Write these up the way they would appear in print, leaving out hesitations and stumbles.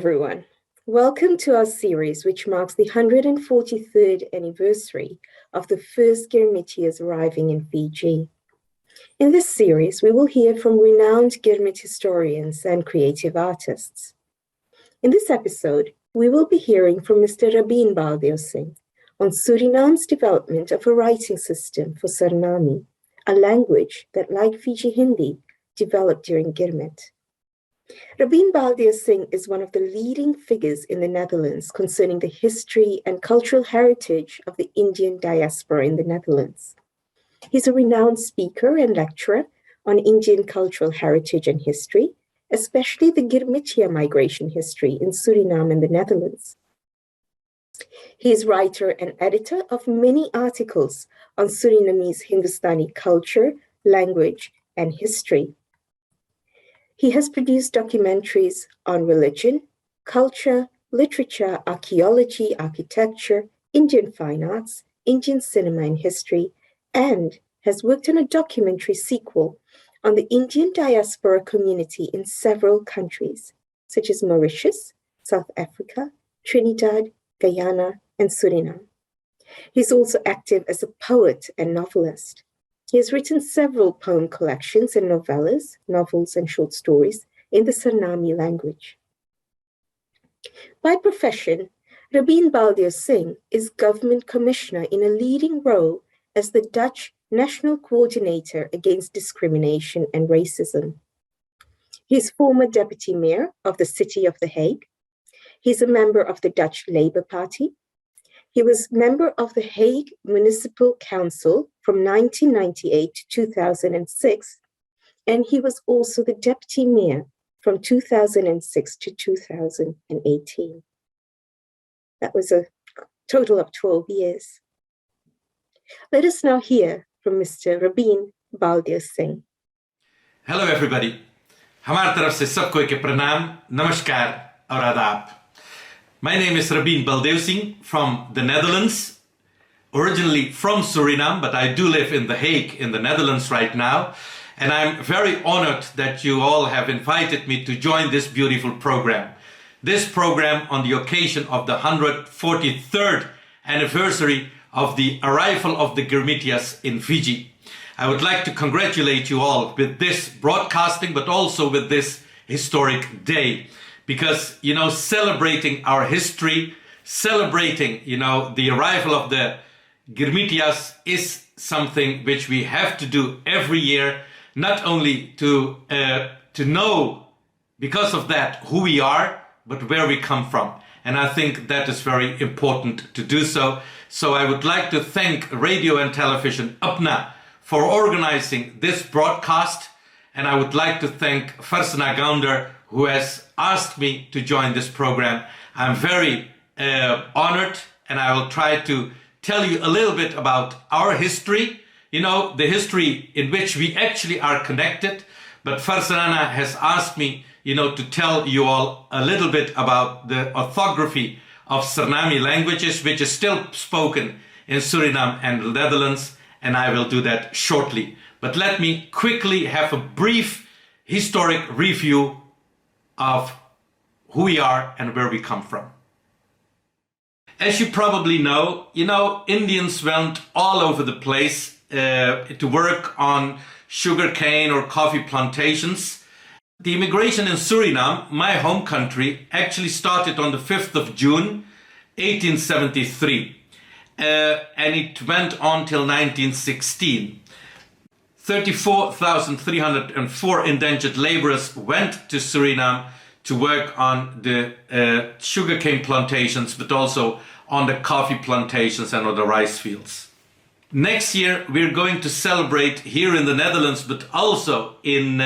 everyone. Welcome to our series, which marks the 143rd anniversary of the first Girmitias arriving in Fiji. In this series, we will hear from renowned Girmit historians and creative artists. In this episode, we will be hearing from Mr. Rabbin Baldi Singh on Suriname's development of a writing system for Tsunami, a language that, like Fiji Hindi, developed during Girmit. Rabbin Baldi Singh is one of the leading figures in the Netherlands concerning the history and cultural heritage of the Indian diaspora in the Netherlands. He's a renowned speaker and lecturer on Indian cultural heritage and history, especially the Girmitia migration history in Suriname and the Netherlands. He is writer and editor of many articles on Surinamese Hindustani culture, language, and history. He has produced documentaries on religion, culture, literature, archaeology, architecture, Indian fine arts, Indian cinema and history, and has worked on a documentary sequel on the Indian diaspora community in several countries, such as Mauritius, South Africa, Trinidad, Guyana, and Suriname. He's also active as a poet and novelist. He has written several poem collections and novellas, novels and short stories in the Tsunami language. By profession, Rabbin Baldi Singh is government commissioner in a leading role as the Dutch National Coordinator Against Discrimination and Racism. He is former deputy mayor of the city of The Hague. He's a member of the Dutch Labour Party. He was member of the Hague Municipal Council from 1998 to 2006, and he was also the deputy mayor from 2006 to 2018. That was a total of 12 years. Let us now hear from Mr. Rabbin Baldi Singh. Hello everybody. हमारी तरफ से सबको के प्रणाम, नमस्कार और आदाब. My name is Rabbin Baldi Singh from the Netherlands, originally from Suriname, but I do live in The Hague in the Netherlands right now. And I'm very honored that you all have invited me to join this beautiful program. This program on the occasion of the 143rd anniversary of the arrival of the Girmitias in Fiji. I would like to congratulate you all with this broadcasting, but also with this historic day. Because, celebrating our history, celebrating, the arrival of the Girmitias is something which we have to do every year, not only to know, because of that, who we are, but where we come from. And I think that is very important to do so. So I would like to thank Radio and Television UPNA for organizing this broadcast. And I would like to thank Farsana Gounder, who has asked me to join this program. I'm very honored, and I will try to tell you a little bit about our history, the history in which we actually are connected. But Farsana has asked me, to tell you all a little bit about the orthography of Tsunami languages, which is still spoken in Suriname and the Netherlands, and I will do that shortly. But let me quickly have a brief historic review of who we are and where we come from. As you probably know, Indians went all over the place to work on sugarcane or coffee plantations. The immigration in Suriname, my home country, actually started on the 5th of June, 1873. And it went on till 1916. 34,304 indentured laborers went to Suriname to work on the sugarcane plantations, but also on the coffee plantations and on the rice fields. Next year, we're going to celebrate here in the Netherlands, but also in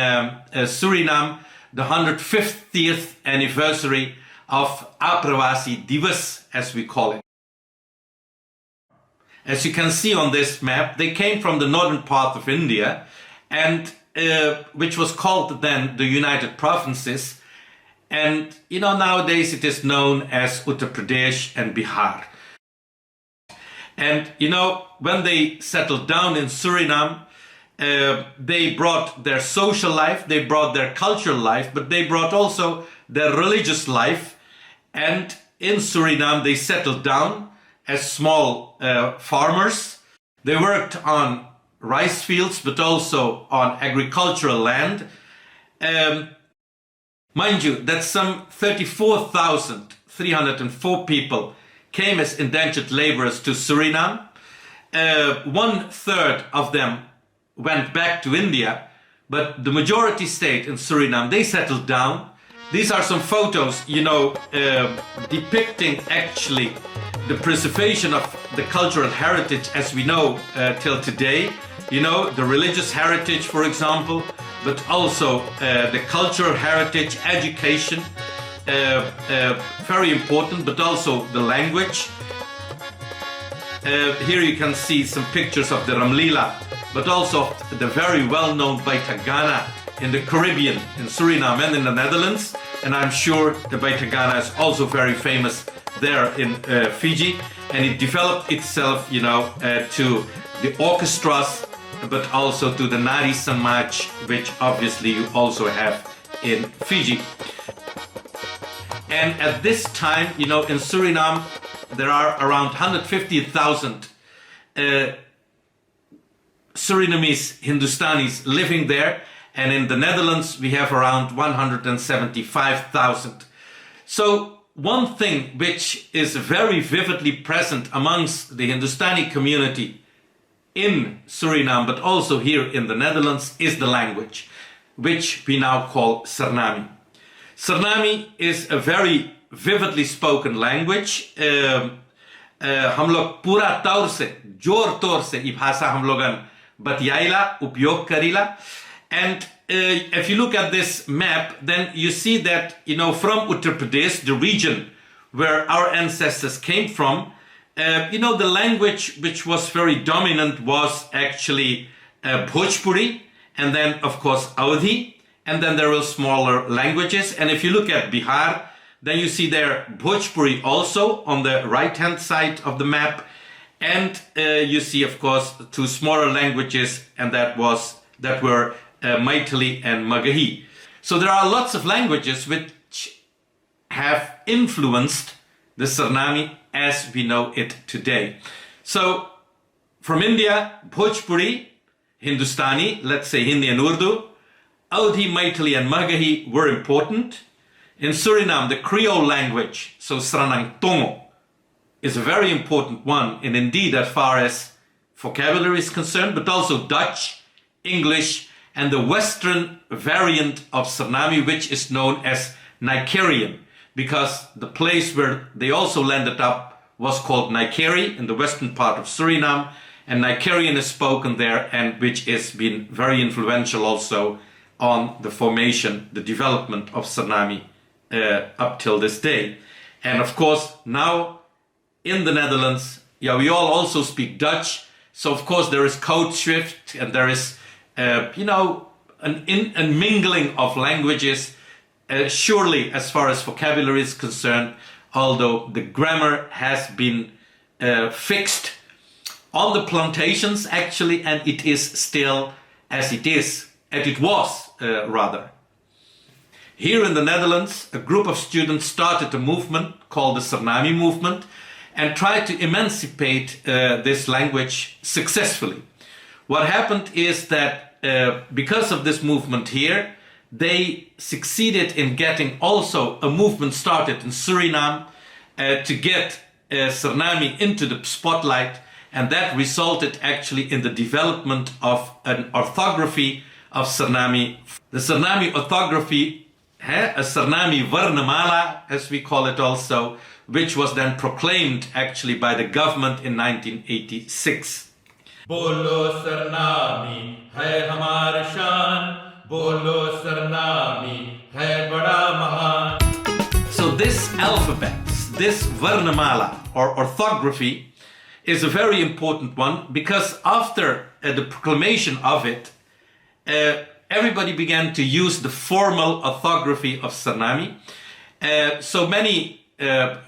Suriname, the 150th anniversary of Aprawasi Divas, as we call it. As you can see on this map, they came from the northern part of India, and which was called then the United Provinces. And nowadays it is known as Uttar Pradesh and Bihar. And when they settled down in Suriname, they brought their social life, they brought their cultural life, but they brought also their religious life And in Suriname, they settled down as small farmers. They worked on rice fields, but also on agricultural land. Mind you, that some 34,304 people came as indentured laborers to Suriname. 1/3 of them went back to India, but the majority stayed in Suriname. They settled down. These are some photos, depicting actually the preservation of the cultural heritage as we know till today. The religious heritage, for example, but also the cultural heritage, education, very important, but also the language. Here you can see some pictures of the Ramlila, but also the very well-known Baitagana in the Caribbean, in Suriname and in the Netherlands. And I'm sure the Baitagana is also very famous there in Fiji. And it developed itself, to the orchestras, but also to the Nari Samaj, which obviously you also have in Fiji. And at this time, in Suriname, there are around 150,000 Surinamese Hindustanis living there. And in the Netherlands, we have around 175,000. So one thing which is very vividly present amongst the Hindustani community in Suriname, but also here in the Netherlands, is the language, which we now call Tsunami. Tsunami is a very vividly spoken language. हम लोग पूरा तौर से, जोर तौर से ये भाषा हम लोगन बतियाइला, उपयोग Karila. And if you look at this map, then you see that, from Uttar Pradesh, the region where our ancestors came from, the language which was very dominant was actually Bhojpuri, and then, of course, Awadhi, and then there were smaller languages. And if you look at Bihar, then you see there Bhojpuri also on the right-hand side of the map, and you see, of course, two smaller languages, and that were Maithili and Magahi. So there are lots of languages which have influenced the Tsunami as we know it today. So from India, Bhojpuri, Hindustani, let's say Hindi and Urdu, Awadhi, Maithili and Magahi were important. In Suriname, the Creole language, so Sranang Tongo, is a very important one, and indeed as far as vocabulary is concerned, but also Dutch, English, and the Western variant of Tsunami, which is known as Nicarian, because the place where they also landed up was called Nicary in the western part of Suriname, and Nicarian is spoken there, and which has been very influential also on the formation, the development of Tsunami up till this day. And of course, now in the Netherlands, we all also speak Dutch, so of course there is code shift, and there is a mingling of languages, surely as far as vocabulary is concerned, although the grammar has been fixed on the plantations actually, and it is still as it was rather. Here in the Netherlands, a group of students started a movement called the Tsunami Movement and tried to emancipate this language successfully. What happened is that because of this movement here, they succeeded in getting also a movement started in Suriname to get Tsunami into the spotlight, and that resulted actually in the development of an orthography of Tsunami. The Tsunami Orthography, a Tsunami Varnamala, as we call it also, which was then proclaimed actually by the government in 1986. Bolo Tsunami hai hamar shan, Bolo Tsunami hai bada mahan. So this alphabet, this Varnamala or orthography, is a very important one, because after the proclamation of it, everybody began to use the formal orthography of Tsunami. So many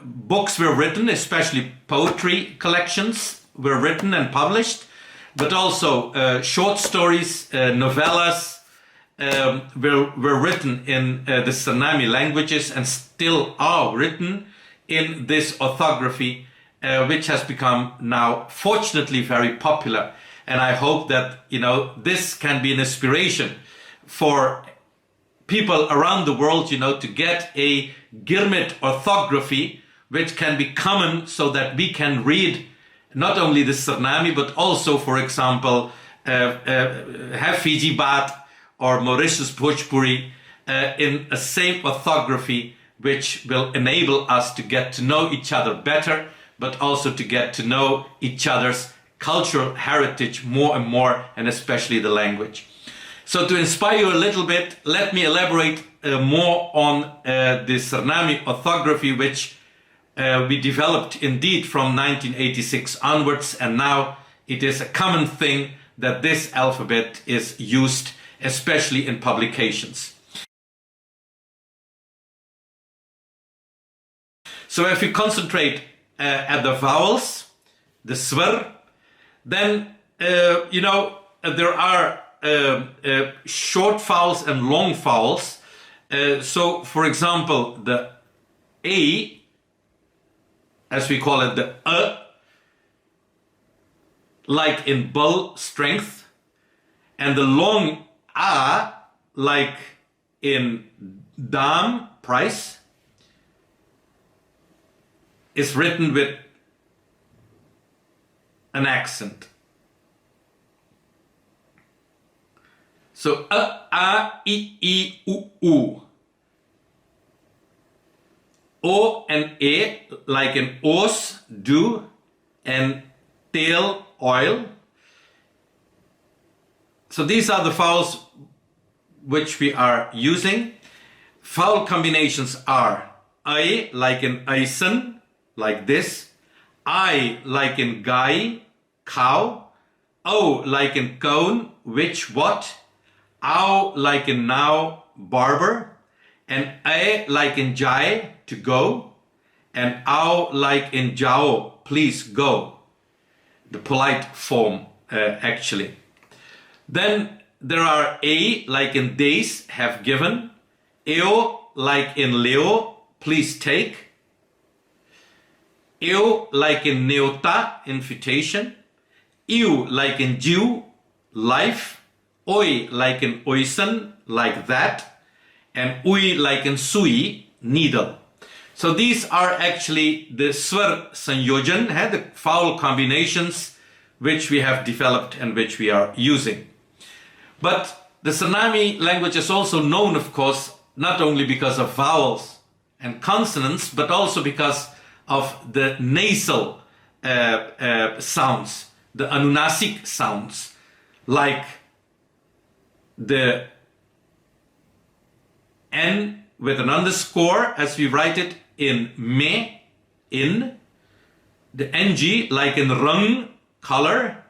books were written, especially poetry collections were written and published, but also short stories, novellas were written in the Tsunami languages and still are written. in this orthography, which has become now fortunately very popular. And I hope that, this can be an inspiration for people around the world, to get a Girmit orthography, which can be common so that we can read not only the Tsunami, but also, for example, have Fiji Bat or Mauritius Bhojpuri in a same orthography, which will enable us to get to know each other better, but also to get to know each other's cultural heritage more and more, and especially the language. So to inspire you a little bit, let me elaborate more on the Tsunami orthography, which we developed indeed from 1986 onwards, and now it is a common thing that this alphabet is used, especially in publications. So if you concentrate at the vowels, the swr, then there are short vowels and long vowels. So for example, the A, as we call it, the like in bull, strength, and the long A, like in dam, price, is written with an accent. So a, I, u. O and E, like in os, do, and tail, oil. So these are the vowels which we are using. Vowel combinations are I, like in eisen, like this. I, like in guy, cow. O, like in cone, which, what. Ow, like in now, barber. And A, like in jai, to go. And ow, like in jao, please go. The polite form, actually. Then there are A, like in days, have given. Eo, like in leo, please take. Eo, like in neota, invitation. Eu, like in Jew, life. Oi, like in oisen, like that. And ui, like in sui, needle. So these are actually the swar sanyojan, the vowel combinations which we have developed and which we are using. But the Tsunami language is also known, of course, not only because of vowels and consonants, but also because of the nasal sounds, the anunasic sounds, like the N with an underscore, as we write it in me, in, the NG like in rung, color,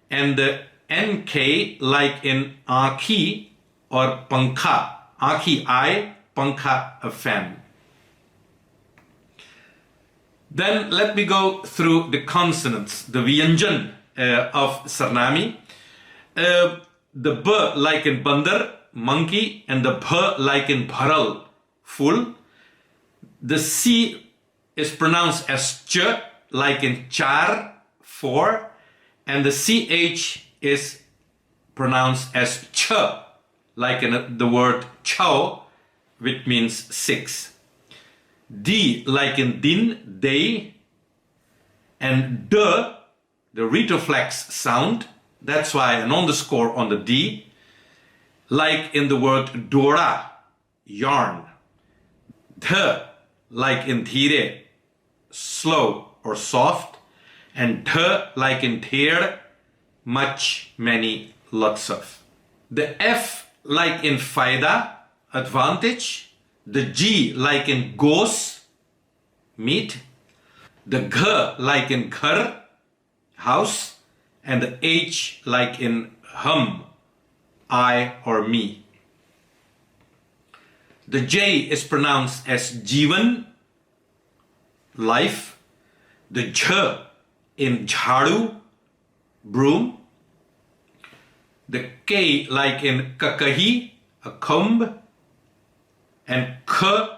and the NK like in aki or pankha, aki eye, pankha a fan. Then let me go through the consonants, the vyanjan of Tsunami. The B like in bandar, monkey, and the Bh like in bharal, full. The C is pronounced as ch, like in char, four, and the CH is pronounced as ch, like in the word chow, which means six. D like in din, day, and d, the retroflex sound, that's why an underscore on the D, like in the word dora, yarn. Th, like in dhire, slow or soft, and th, like in ther, much, many, lots of. The F, like in faida, advantage. The G, like in gos, meat. The G, like in ghar, house. And the H, like in hum, I or me. The J is pronounced as jivan, life. The J in jharu, broom. The K like in kakahi, a comb. And K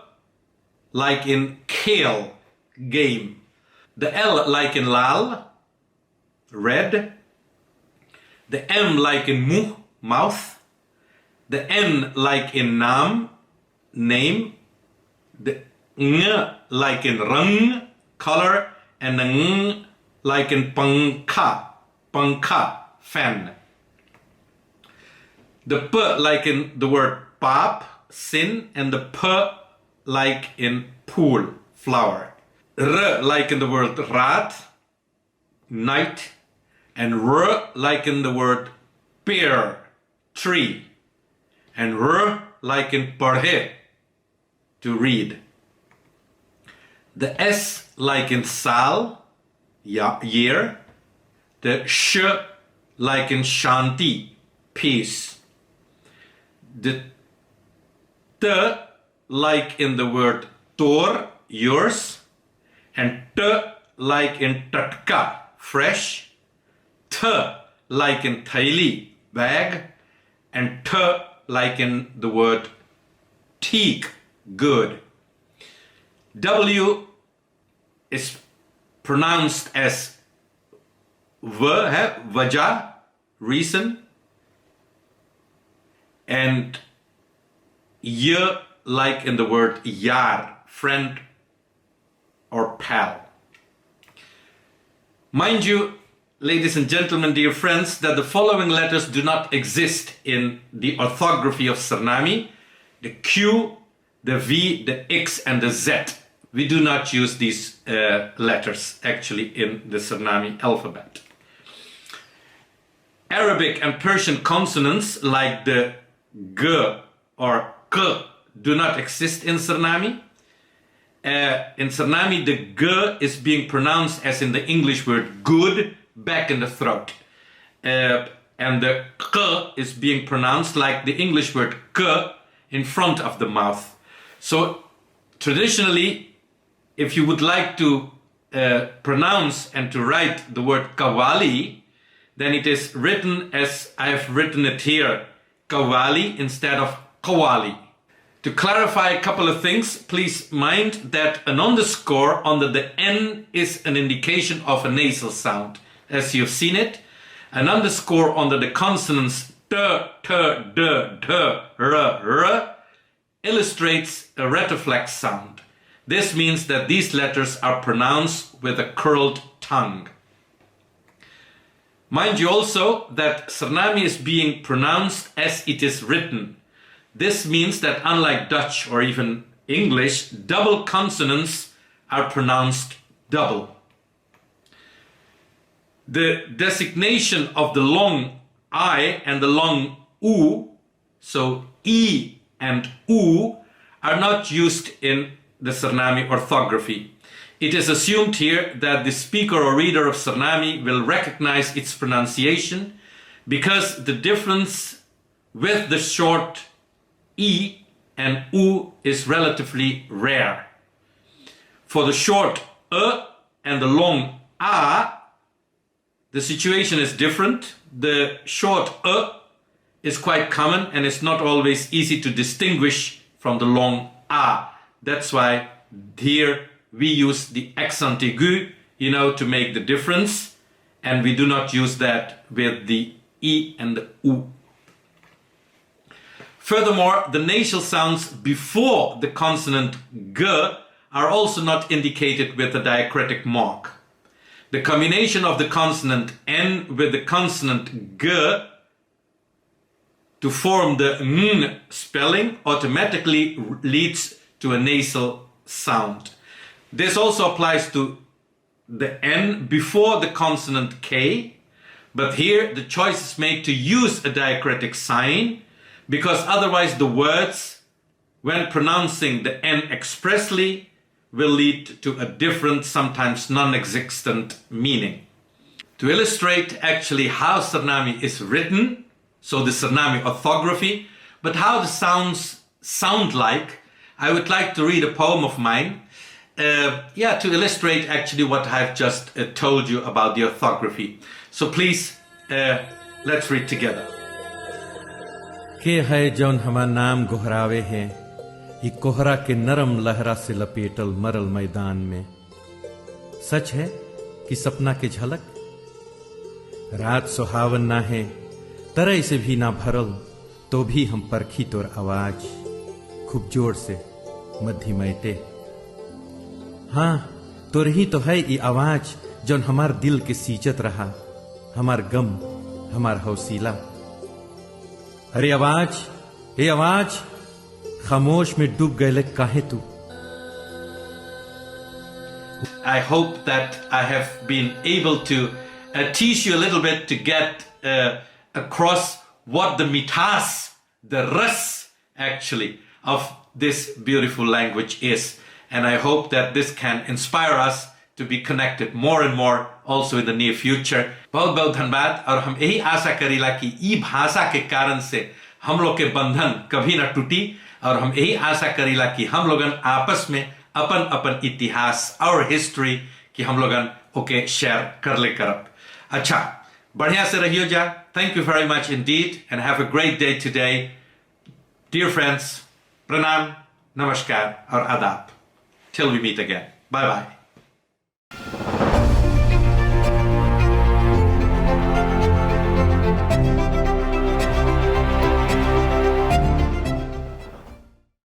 like in kale, game. The L like in lal, red. The M like in muh, mouth. The N like in nam, name. The ng like in rung, color. And the ng like in pankha, fan. The P like in the word pap, sin, and the P like in pool, flower. R like in the word rat, night, and R like in the word pear, tree, and R like in parhe, to read. The S like in sal, year. The sh like in shanti, peace. The T like in the word tor, yours. And T like in tatka, fresh. T like in thaili, bag. And T like in the word teak, good. W is pronounced as vaja, reason. And Y like in the word yar, friend or pal. Mind you, ladies and gentlemen, dear friends, that the following letters do not exist in the orthography of Tsunami. The Q, the V, the X, and the Z. We do not use these letters actually in the Tsunami alphabet. Arabic and Persian consonants like the G or K do not exist in Tsunami. In Tsunami, the G is being pronounced as in the English word good, back in the throat. And the K is being pronounced like the English word K in front of the mouth. So traditionally, if you would like to pronounce and to write the word kawali, then it is written as I have written it here, kawali instead of kawali. To clarify a couple of things, please mind that an underscore under the N is an indication of a nasal sound, as you've seen it. An underscore under the consonants t, t, d, d, r, r illustrates a retroflex sound. This means that these letters are pronounced with a curled tongue. Mind you also that Tsunami is being pronounced as it is written. This means that unlike Dutch or even English, double consonants are pronounced double. The designation of the long I and the long U, so E and U, are not used in the Tsunami orthography. It is assumed here that the speaker or reader of Tsunami will recognize its pronunciation because the difference with the short E and U is relatively rare. For the short and the long A, the situation is different. The short is quite common and it's not always easy to distinguish from the long A. That's why here we use the accent aigu, to make the difference, and we do not use that with the E and the U. Furthermore, the nasal sounds before the consonant G are also not indicated with a diacritic mark. The combination of the consonant N with the consonant G to form the N spelling automatically leads to a nasal sound. This also applies to the N before the consonant K, but here the choice is made to use a diacritic sign because otherwise the words, when pronouncing the N expressly, will lead to a different, sometimes non-existent meaning. To illustrate actually how Tsunami is written, so the Tsunami orthography, but how the sounds sound like, I would like to read a poem of mine, to illustrate actually what I've just told you about the orthography. So please, let's read together. के है जौन हमार नाम गोहरावे हैं, ये कोहरा के नरम लहरा से लपेटल मरल मैदान में सच है कि सपना के झलक रात सुहावन ना है तरह से भी ना भरल तो भी हम परखी तोर आवाज खूब जोर से मध्यमैते। हाँ तोर ही तो है ये आवाज जौन हमार दिल के सींचत रहा हमार गम हमार हौसीला। अरे आवाज ए आवाज खामोश में डूब गए काहे तू। I hope that I have been able to teach you a little bit to get across what the mithas, the ras actually of this beautiful language is. And I hope that this can inspire us to be connected more and more also in the near future. बहुत बहुत धन्यवाद और हम यही आशा करीला कि ई भाषा के कारण से हम लोग के बंधन कभी ना टूटी और हम यही आशा करीला कि हम लोगन आपस में अपन अपन इतिहास और हिस्ट्री कि हम लोगन ओके शेयर कर ले करब। अच्छा बढ़िया से रहियो जा। Thank you very much indeed and have a great day today dear friends. प्रणाम, नमस्कार और आदाब। Till we meet again. Bye bye.